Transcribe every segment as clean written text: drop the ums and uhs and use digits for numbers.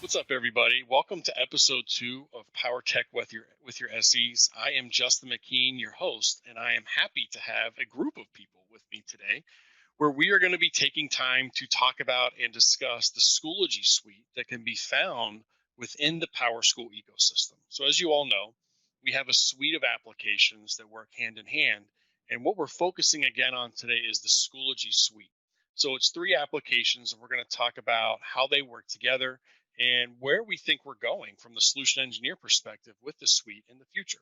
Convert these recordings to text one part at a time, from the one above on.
What's up, everybody? Welcome to episode 2 of PowerTech with your SEs. I am Justin McKean, your host, and I am happy to have a group of people with me today where we are going to be taking time to talk about and discuss the Schoology Suite that can be found within the PowerSchool ecosystem. So as you all know, we have a suite of applications that work hand in hand, and what we're focusing again on today is the Schoology Suite. So it's 3 applications, and we're going to talk about how they work together and where we think we're going from the solution engineer perspective with the suite in the future.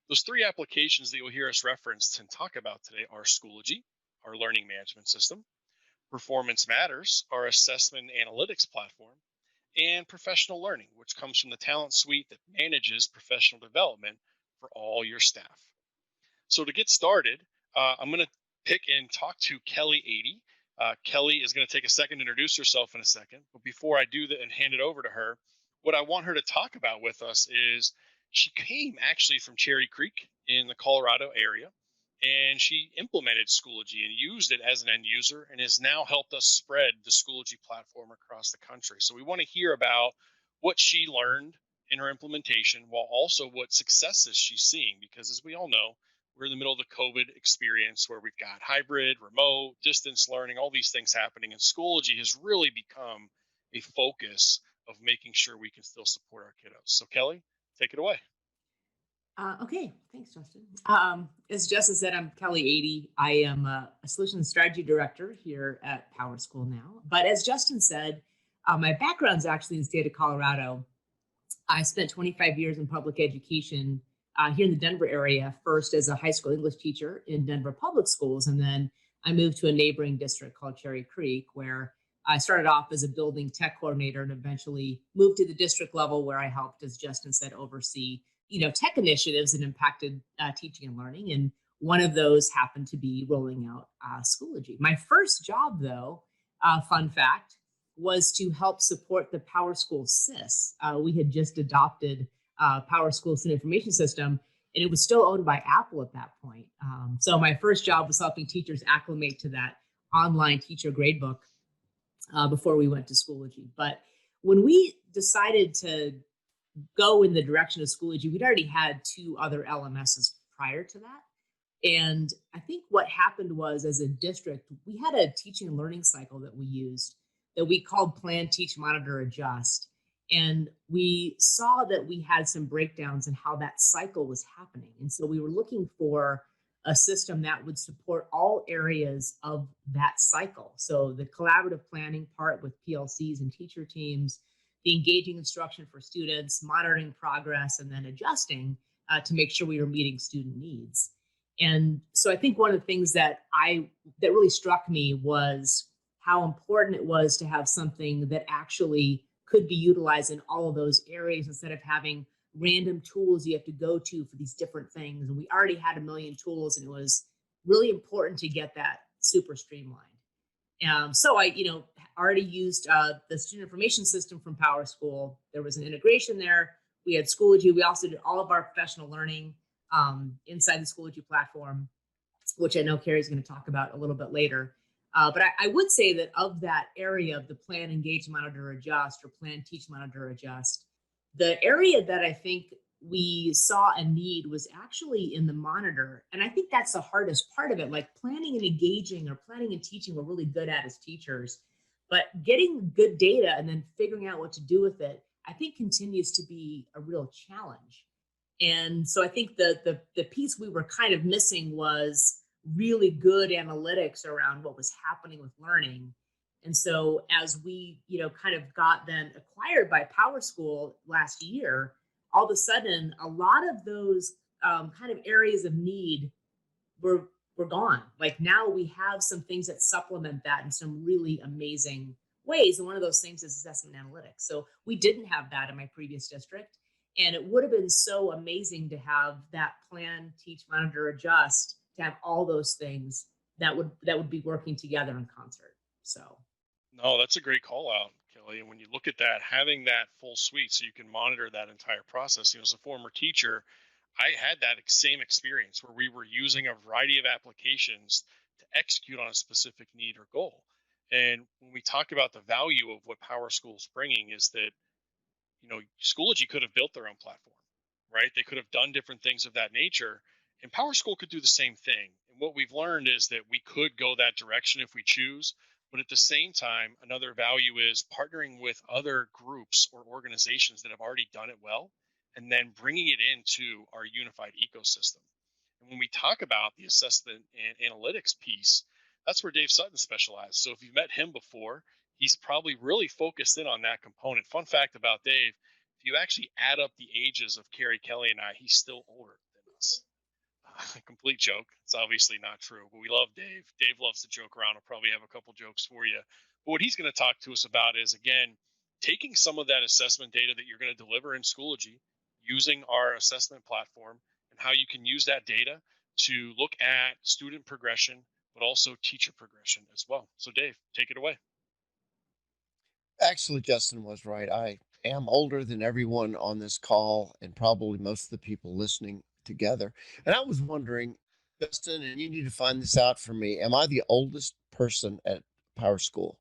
Those 3 applications that you'll hear us reference and talk about today are Schoology, our learning management system, Performance Matters, our assessment analytics platform, and Professional Learning, which comes from the talent suite that manages professional development for all your staff. So to get started, I'm going to pick and talk to Kellie Ady. Kellie is going to take a second to introduce herself in a second. But before I do that and hand it over to her, what I want her to talk about with us is she came actually from Cherry Creek in the Colorado area, and she implemented Schoology and used it as an end user and has now helped us spread the Schoology platform across the country. So we want to hear about what she learned in her implementation while also what successes she's seeing, because as we all know, we're in the middle of the COVID experience where we've got hybrid, remote, distance learning, all these things happening. And Schoology has really become a focus of making sure we can still support our kiddos. So Kellie, take it away. Okay, thanks, Justin. As Justin said, I'm Kellie Ady. I am a Solution Strategy Director here at PowerSchool now. But as Justin said, my background's actually in the state of Colorado. I spent 25 years in public education here in the Denver area, first as a high school English teacher in Denver public schools, and then I moved to a neighboring district called Cherry Creek, where I started off as a building tech coordinator and eventually moved to the district level where I helped, as Justin said, oversee tech initiatives that impacted teaching and learning. And one of those happened to be rolling out Schoology. My first job, though, fun fact, was to help support the PowerSchool SIS. We had just adopted PowerSchool Student Information System, and it was still owned by Apple at that point. So my first job was helping teachers acclimate to that online teacher gradebook before we went to Schoology. But when we decided to go in the direction of Schoology, we'd already had 2 other LMSs prior to that. And I think what happened was, as a district, we had a teaching and learning cycle that we used that we called Plan, Teach, Monitor, Adjust. And we saw that we had some breakdowns in how that cycle was happening. And so we were looking for a system that would support all areas of that cycle. So the collaborative planning part with PLCs and teacher teams, the engaging instruction for students, monitoring progress, and then adjusting to make sure we were meeting student needs. And so I think one of the things that really struck me was how important it was to have something that actually could be utilized in all of those areas instead of having random tools you have to go to for these different things. And we already had a million tools, and it was really important to get that super streamlined. So I, already used the student information system from PowerSchool. There was an integration there. We had Schoology. We also did all of our professional learning inside the Schoology platform, which I know Kari's going to talk about a little bit later. But I would say that of that area of the plan, engage, monitor, adjust, or plan, teach, monitor, adjust, the area that I think we saw a need was actually in the monitor. And I think that's the hardest part of it. Like planning and engaging or planning and teaching, we're really good at as teachers. But getting good data and then figuring out what to do with it, I think continues to be a real challenge. And so I think the piece we were kind of missing was really good analytics around what was happening with learning. And so as we, kind of got then acquired by PowerSchool last year, all of a sudden, a lot of those kind of areas of need were gone. Like now we have some things that supplement that in some really amazing ways. And one of those things is assessment analytics. So we didn't have that in my previous district. And it would have been so amazing to have that plan, teach, monitor, adjust, to have all those things that would be working together in concert. So. No, that's a great call out, Kellie. And when you look at that, having that full suite so you can monitor that entire process, as a former teacher, I had that same experience where we were using a variety of applications to execute on a specific need or goal. And when we talk about the value of what PowerSchool is bringing is that Schoology could have built their own platform, right? They could have done different things of that nature, and PowerSchool could do the same thing. And what we've learned is that we could go that direction if we choose, but at the same time, another value is partnering with other groups or organizations that have already done it well, and then bringing it into our unified ecosystem. And when we talk about the assessment and analytics piece, that's where Dave Sutton specializes. So if you've met him before, he's probably really focused in on that component. Fun fact about Dave, if you actually add up the ages of Kari, Kellie, and I, he's still older than us. Complete joke. It's obviously not true, but we love Dave. Dave loves to joke around. I'll probably have a couple jokes for you. But what he's going to talk to us about is, again, taking some of that assessment data that you're going to deliver in Schoology, using our assessment platform, and how you can use that data to look at student progression, but also teacher progression as well. So Dave, take it away. Actually, Justin was right. I am older than everyone on this call and probably most of the people listening together. And I was wondering, Justin, and you need to find this out for me. Am I the oldest person at PowerSchool?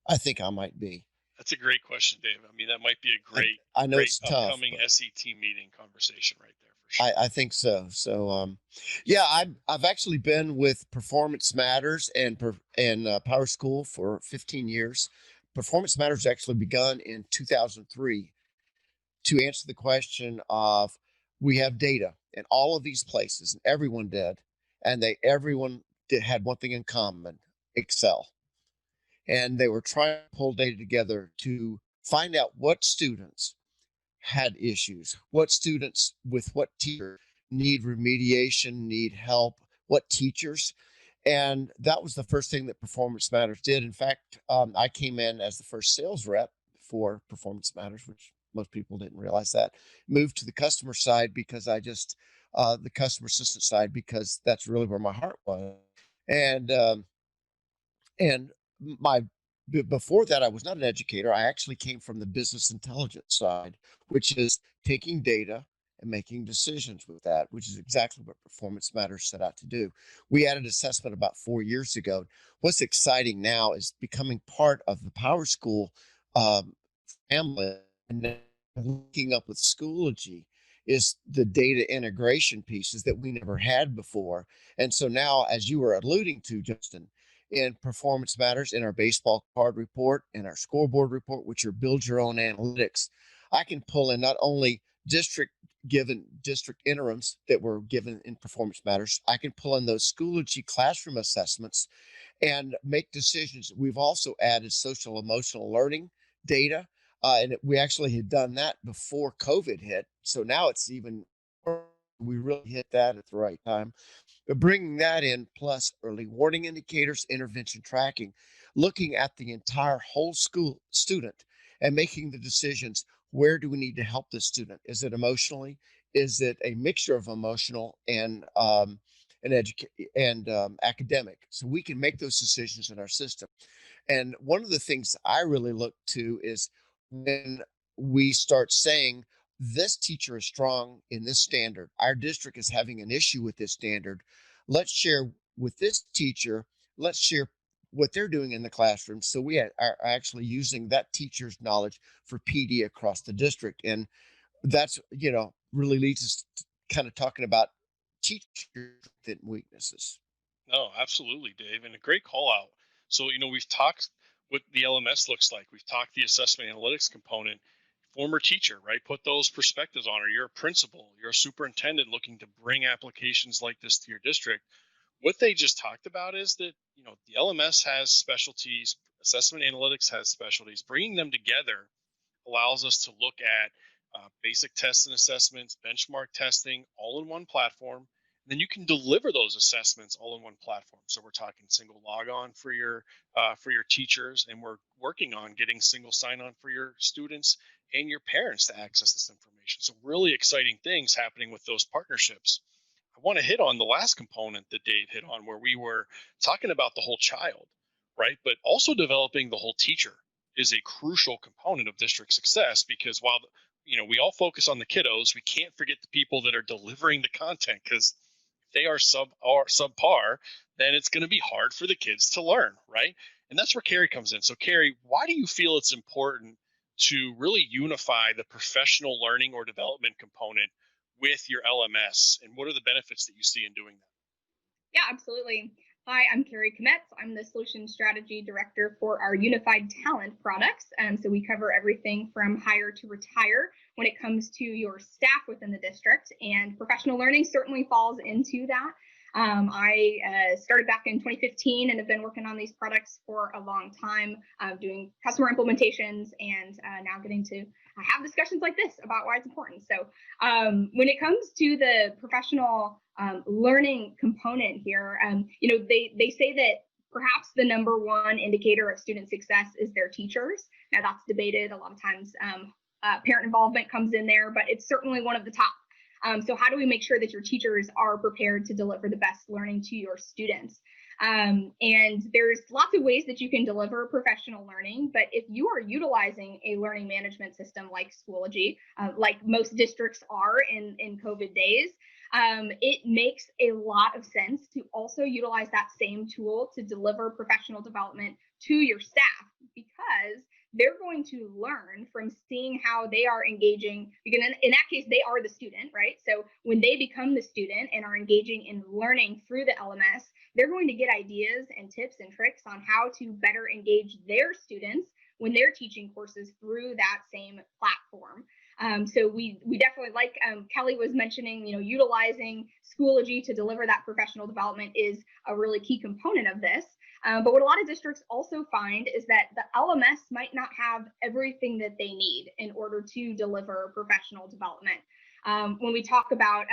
I think I might be. That's a great question, Dave. I mean, that might be a great, I know great it's tough, upcoming but SET meeting conversation right there for sure. I think so. So, yeah, I've actually been with Performance Matters and PowerSchool for 15 years. Performance Matters actually begun in 2003 to answer the question of we have data in all of these places, and everyone did, and had one thing in common: Excel. And they were trying to pull data together to find out what students had issues, what students with what teacher need remediation, need help, what teachers. And that was the first thing that Performance Matters did. In fact, I came in as the first sales rep for Performance Matters, which most people didn't realize that. Moved to the customer side because the customer assistant side, because that's really where my heart was. And and my before that, I was not an educator. I actually came from the business intelligence side, which is taking data and making decisions with that, which is exactly what Performance Matters set out to do. We added assessment about 4 years ago. What's exciting now is becoming part of the PowerSchool family, and linking up with Schoology is the data integration pieces that we never had before. And so now, as you were alluding to, Justin, in Performance Matters, in our baseball card report, and our scoreboard report, which are build your own analytics, I can pull in not only district interims that were given in Performance Matters, I can pull in those Schoology classroom assessments and make decisions. We've also added social emotional learning data, and we actually had done that before COVID hit. So now it's even, we really hit that at the right time. But bringing that in, plus early warning indicators, intervention tracking, looking at the entire whole school student and making the decisions. Where do we need to help the student? Is it emotionally? Is it a mixture of emotional and academic? So we can make those decisions in our system. And one of the things I really look to is when we start saying, this teacher is strong in this standard, our district is having an issue with this standard, let's share with this teacher, let's share what they're doing in the classroom. So we are actually using that teacher's knowledge for PD across the district. And that's, really leads us to kind of talking about teacher weaknesses. No, absolutely, Dave, and a great call out. So, we've talked what the LMS looks like. We've talked the assessment analytics component. Former teacher, right? Put those perspectives on, or you're a principal, you're a superintendent looking to bring applications like this to your district. What they just talked about is that, the LMS has specialties, assessment analytics has specialties. Bringing them together allows us to look at basic tests and assessments, benchmark testing, all in one platform. Then you can deliver those assessments all in one platform. So we're talking single logon for your teachers, and we're working on getting single sign-on for your students and your parents to access this information. So really exciting things happening with those partnerships. I want to hit on the last component that Dave hit on, where we were talking about the whole child, right? But also developing the whole teacher is a crucial component of district success, because while we all focus on the kiddos, we can't forget the people that are delivering the content, because if they are subpar, then it's going to be hard for the kids to learn, right? And that's where Kari comes in. So Kari, why do you feel it's important to really unify the professional learning or development component with your LMS, and what are the benefits that you see in doing that? Yeah, absolutely. Hi, I'm Kari Kmetz. I'm the Solution Strategy Director for our Unified Talent products. So we cover everything from hire to retire when it comes to your staff within the district, and professional learning certainly falls into that. I started back in 2015 and have been working on these products for a long time, doing customer implementations, and now getting to have discussions like this about why it's important. So when it comes to the professional learning component here, they say that perhaps the number one indicator of student success is their teachers. Now that's debated. A lot of times parent involvement comes in there, but it's certainly one of the top. So how do we make sure that your teachers are prepared to deliver the best learning to your students? And there's lots of ways that you can deliver professional learning, but if you are utilizing a learning management system like Schoology, like most districts are in COVID days, it makes a lot of sense to also utilize that same tool to deliver professional development to your staff, because they're going to learn from seeing how they are engaging, because in that case, they are the student, right? So when they become the student and are engaging in learning through the LMS, they're going to get ideas and tips and tricks on how to better engage their students when they're teaching courses through that same platform. So we definitely, like Kelly was mentioning, utilizing Schoology to deliver that professional development is a really key component of this. But what a lot of districts also find is that the LMS might not have everything that they need in order to deliver professional development. When we talk about,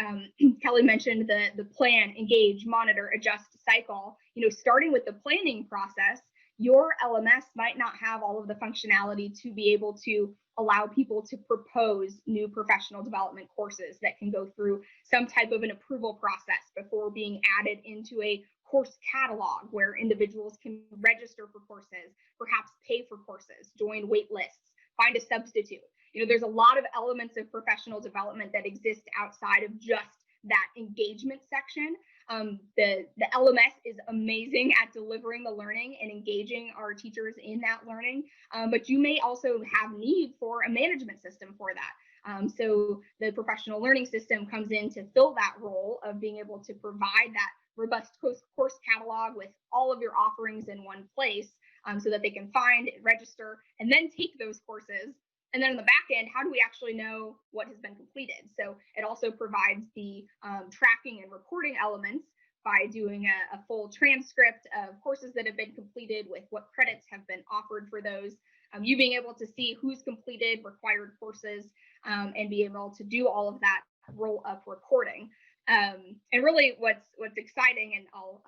Kelly mentioned the plan, engage, monitor, adjust, cycle, starting with the planning process, your LMS might not have all of the functionality to be able to allow people to propose new professional development courses that can go through some type of an approval process before being added into a course catalog where individuals can register for courses, perhaps pay for courses, join wait lists, find a substitute. There's a lot of elements of professional development that exist outside of just that engagement section. The LMS is amazing at delivering the learning and engaging our teachers in that learning, but you may also have need for a management system for that. So the professional learning system comes in to fill that role of being able to provide that robust course catalog with all of your offerings in one place, so that they can find, register, and then take those courses. And then on the back end, how do we actually know what has been completed? So it also provides the tracking and reporting elements by doing a full transcript of courses that have been completed with what credits have been offered for those. You being able to see who's completed required courses, and be able to do all of that roll-up reporting. And really what's exciting, and I'll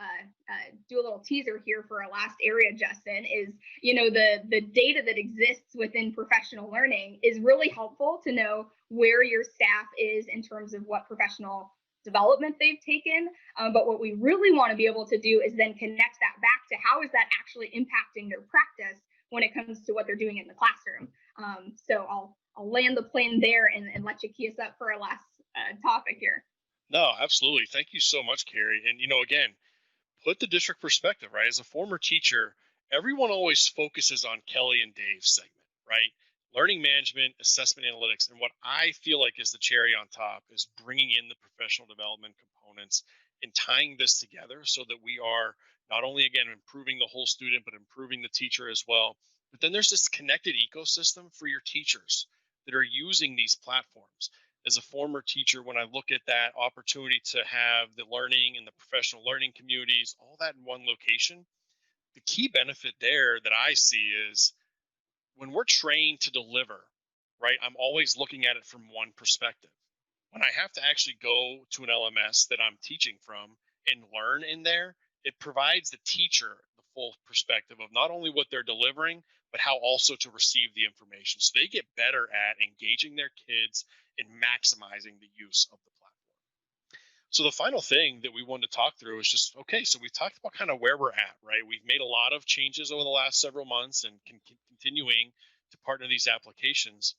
do a little teaser here for our last area, Justin, is, the data that exists within professional learning is really helpful to know where your staff is in terms of what professional development they've taken. But what we really want to be able to do is then connect that back to how is that actually impacting their practice when it comes to what they're doing in the classroom. So I'll land the plane there and let you key us up for our last topic here. No, absolutely. Thank you so much, Kari. And, again, put the district perspective, right? As a former teacher, everyone always focuses on Kelly and Dave's segment, right? Learning management, assessment analytics. And what I feel like is the cherry on top is bringing in the professional development components and tying this together so that we are not only, again, improving the whole student, but improving the teacher as well. But then there's this connected ecosystem for your teachers that are using these platforms. As a former teacher, when I look at that opportunity to have the learning and the professional learning communities, all that in one location, the key benefit there that I see is when we're trained to deliver, right? I'm always looking at it from one perspective. When I have to actually go to an LMS that I'm teaching from and learn in there, it provides the teacher the full perspective of not only what they're delivering, but how also to receive the information. So they get better at engaging their kids and maximizing the use of the platform. So the final thing that we wanted to talk through is just, okay, so we've talked about kind of where we're at, right? We've made a lot of changes over the last several months and continuing to partner these applications.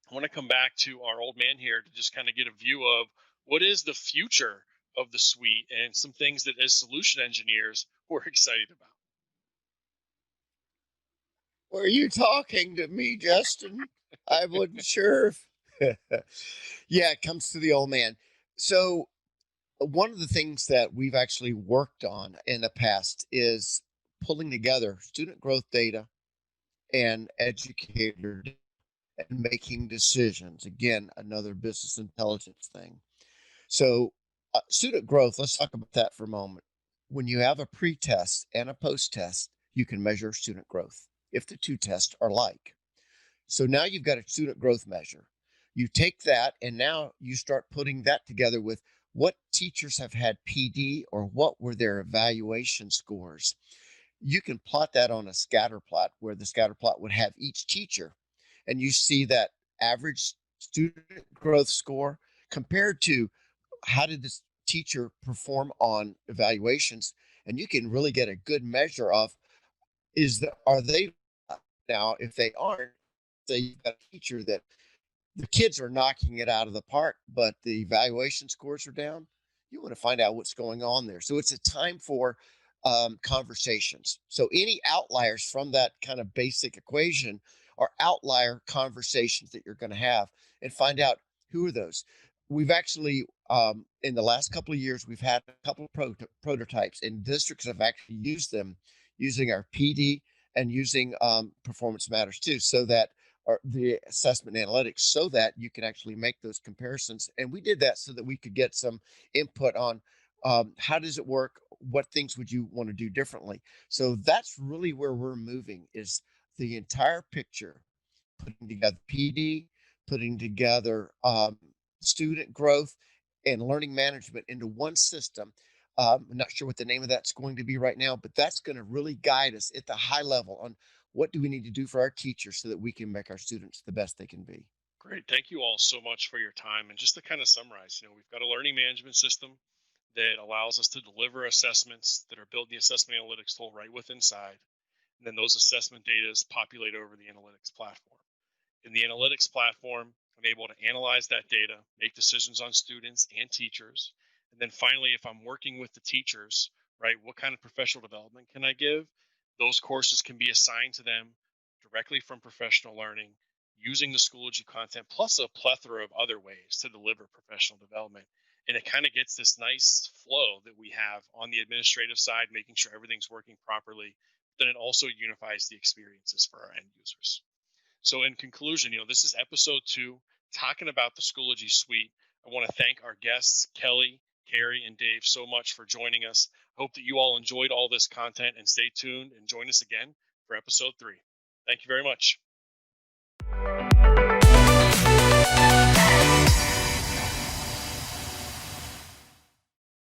I want to come back to our old man here to just kind of get a view of what is the future of the suite and some things that as solution engineers we're excited about. Were you talking to me, Justin? I wasn't sure if. Yeah, it comes to the old man. So, one of the things that we've actually worked on in the past is pulling together student growth data and educator data and making decisions. Again, another business intelligence thing. So, student growth, let's talk about that for a moment. When you have a pre-test and a post-test, you can measure student growth if the two tests are like. So now you've got a student growth measure. You take that and now you start putting that together with what teachers have had PD or what were their evaluation scores. You can plot that on a scatter plot where the scatter plot would have each teacher, and you see that average student growth score compared to how did this teacher perform on evaluations, and you can really get a good measure of are they now. If they aren't, say you've got a teacher that the kids are knocking it out of the park, but the evaluation scores are down. You want to find out what's going on there. So it's a time for conversations. So any outliers from that kind of basic equation are outlier conversations that you're going to have and find out who are those. We've actually, in the last couple of years, we've had a couple of prototypes, and districts have actually used them using our PD and using Performance Matters too, so that or the assessment analytics, so that you can actually make those comparisons. And we did that so that we could get some input on how does it work? What things would you want to do differently? So that's really where we're moving, is the entire picture, putting together PD, putting together student growth and learning management into one system. I'm not sure what the name of that's going to be right now, but that's going to really guide us at the high level on what do we need to do for our teachers so that we can make our students the best they can be. Great. Thank you all so much for your time. And just to kind of summarize, we've got a learning management system that allows us to deliver assessments that are built in the assessment analytics tool right within inside. And then those assessment data is populate over the analytics platform. In the analytics platform, I'm able to analyze that data, make decisions on students and teachers. And then finally, if I'm working with the teachers, right, what kind of professional development can I give? Those courses can be assigned to them directly from professional learning using the Schoology content, plus a plethora of other ways to deliver professional development. And it kind of gets this nice flow that we have on the administrative side, making sure everything's working properly. Then it also unifies the experiences for our end users. So in conclusion, this is episode 2, talking about the Schoology Suite. I want to thank our guests, Kellie, Kari, and Dave, so much for joining us. I hope that you all enjoyed all this content, and stay tuned and join us again for episode 3. Thank you very much.